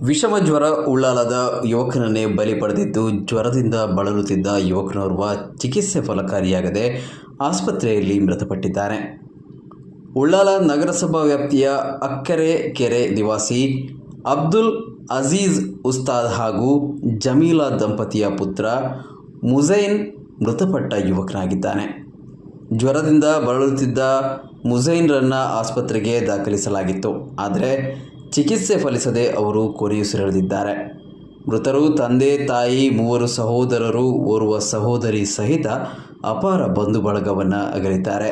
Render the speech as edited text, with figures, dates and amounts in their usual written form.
ವಿಷಮ ಜ್ವರ ಉಳ್ಳಾಲದ ಯುವಕನನ್ನೇ ಬಲಿ ಪಡೆದಿದ್ದು ಜ್ವರದಿಂದ ಬಳಲುತ್ತಿದ್ದ ಯುವಕನೋರ್ವ ಚಿಕಿತ್ಸೆ ಫಲಕಾರಿಯಾಗದೆ ಆಸ್ಪತ್ರೆಯಲ್ಲಿ ಮೃತಪಟ್ಟಿದ್ದಾನೆ. ಉಳ್ಳಾಲ ನಗರಸಭಾ ವ್ಯಾಪ್ತಿಯ ಅಕ್ಕರೆ ಕೆರೆ ನಿವಾಸಿ ಅಬ್ದುಲ್ ಅಜೀಜ್ ಉಸ್ತಾದ್ ಹಾಗೂ ಜಮೀಲಾ ದಂಪತಿಯ ಪುತ್ರ ಮುಜೈನ್ ಮೃತಪಟ್ಟ ಯುವಕನಾಗಿದ್ದಾನೆ. ಜ್ವರದಿಂದ ಬಳಲುತ್ತಿದ್ದ ಮುಜೈನ್ರನ್ನು ಆಸ್ಪತ್ರೆಗೆ ದಾಖಲಿಸಲಾಗಿತ್ತು. ಆದರೆ ಚಿಕಿತ್ಸೆ ಫಲಿಸದೆ ಅವರು ಕೊನೆಯುಸಿರೆಳೆದಿದ್ದಾರೆ. ಮೃತರು ತಂದೆ, ತಾಯಿ, 3 ಸಹೋದರರು, ಓರ್ವ ಸಹೋದರಿ ಸಹಿತ ಅಪಾರ ಬಂಧು ಬಳಗವನ್ನು ಅಗಲಿದ್ದಾರೆ.